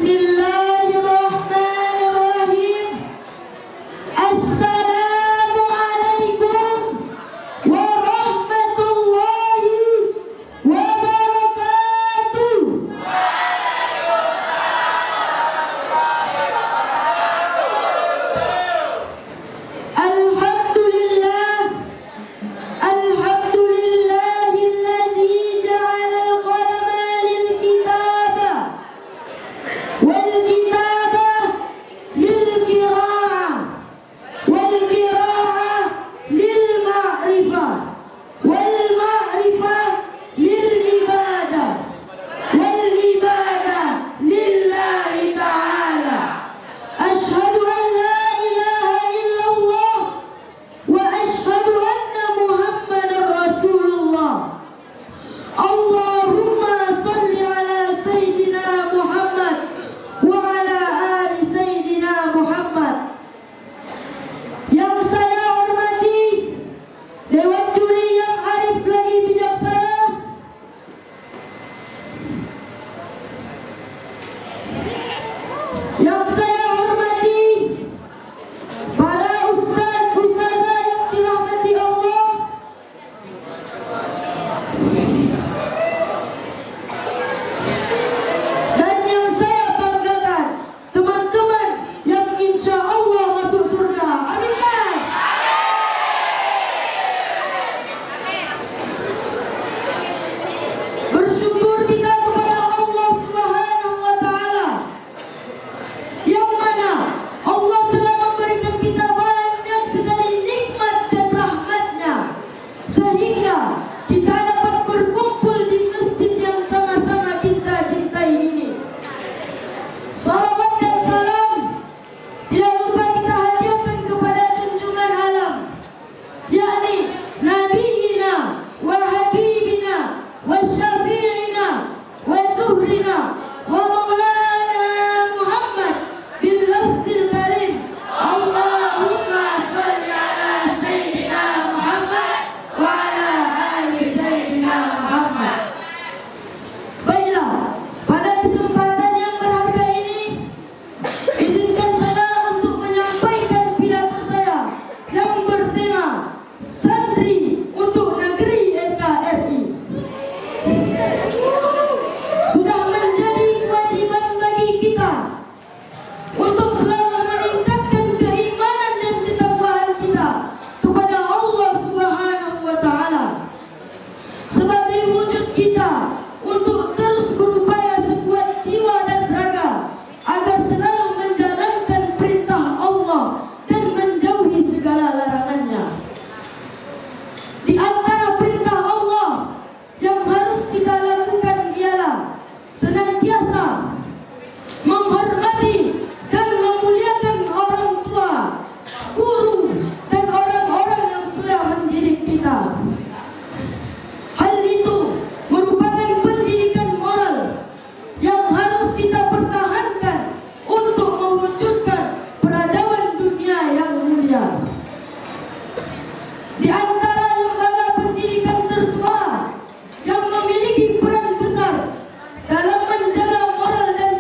Bismillahirrahmanirrahim. Assalamualaikum warahmatullahi wabarakatuh. Alhamdulillah, alhamdulillahilladzi ja'ala al-qalama lil-kitaba wal-kitaba lil-qira'ah wal-qira'ah lil-ma'rifah wal-ma'rifah lil-ibadah wal-ibadah lillahi ta'ala. Asyhadu an la ilaha illallah wa asyhadu anna Muhammadar Rasulullah. Allahumma salli ala Sayyidina Muhammad wa ala ali Sayyidina Muhammad. Yang saya hormati Dewan Juri yang arif lagi bijaksana, yang saya hormati para ustaz-ustazah yang dirahmati Allah, dan yang saya banggakan, teman-teman yang insya Allah masuk surga. Amin kan? Bersyukur kita kepada Allah Subhanahu wa Ta'ala, yang mana Allah telah memberikan kita banyak sekali nikmat dan rahmatnya, sehingga kita dapat berkumpul di masjid yang sama-sama kita cintai ini. Salawat dan salam tidak lupa kita hadiahkan kepada junjungan alam, yakni Nabiyina wa Habibina wa Syafi'ina wa Zuhrina wa Maulana Muhammad bil lafzil karim. Allahumma salli ala Sayyidina Muhammad wa ala ali Sayyidina Muhammad. Baiklah, pada kesempatan yang berharga ini, izinkan saya untuk menyampaikan pidato saya yang bertema Santri untuk Negeri NKRI. Sudah menjadi kewajiban bagi kita untuk selalu meningkatkan keimanan dan ketakwaan kita kepada Allah Subhanahu wa Ta'ala, sebagai wujud kita untuk terus berupaya sekuat jiwa dan raga agar selalu menjalankan perintah Allah dan menjauhi segala larangannya. Di antara perintah Allah yang harus kita lakukan ialah senantiasa menghormati dan memuliakan orang tua, guru, dan orang-orang yang sudah mendidik kita. Hal itu merupakan pendidikan moral yang harus kita pertahankan untuk mewujudkan peradaban dunia yang mulia. Di antara lembaga pendidikan tertua yang memiliki peran besar dalam menjaga moral dan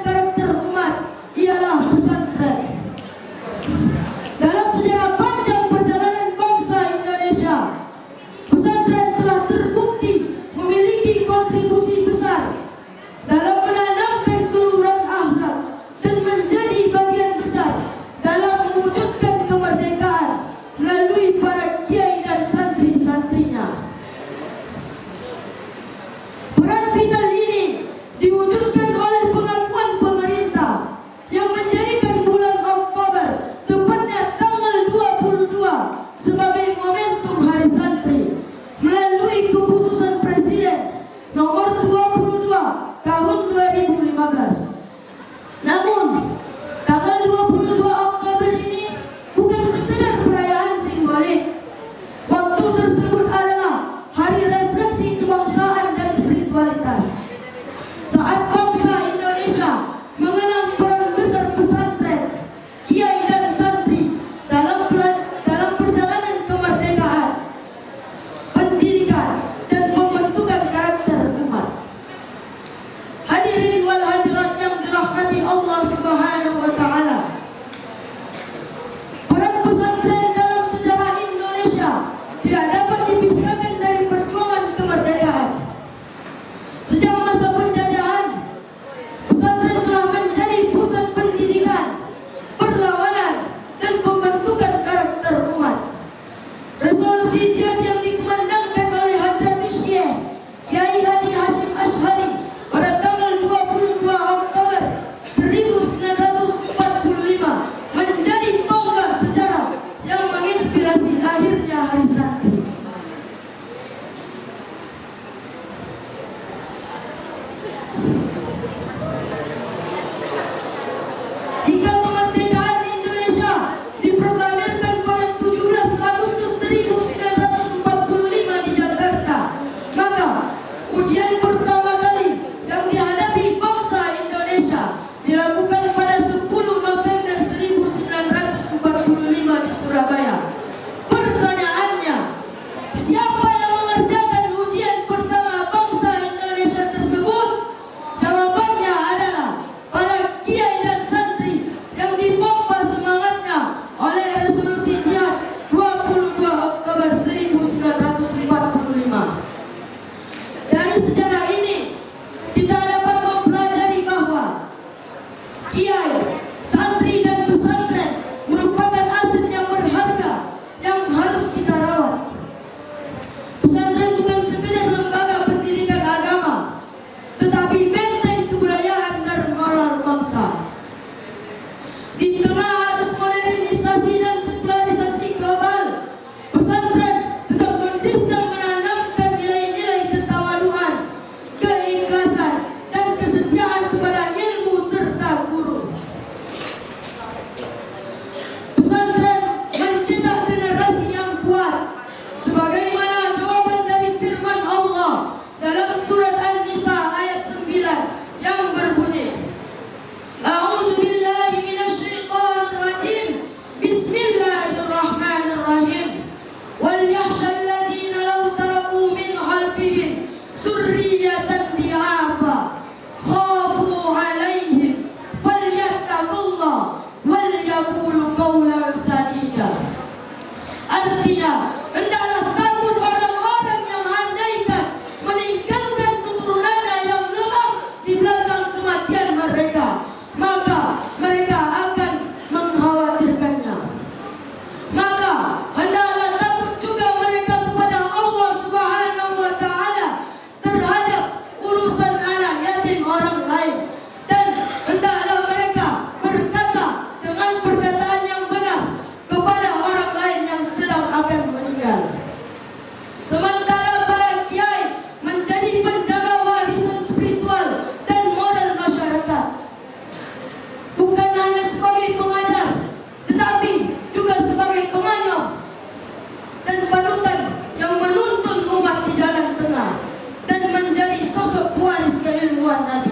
ayuhan Nabi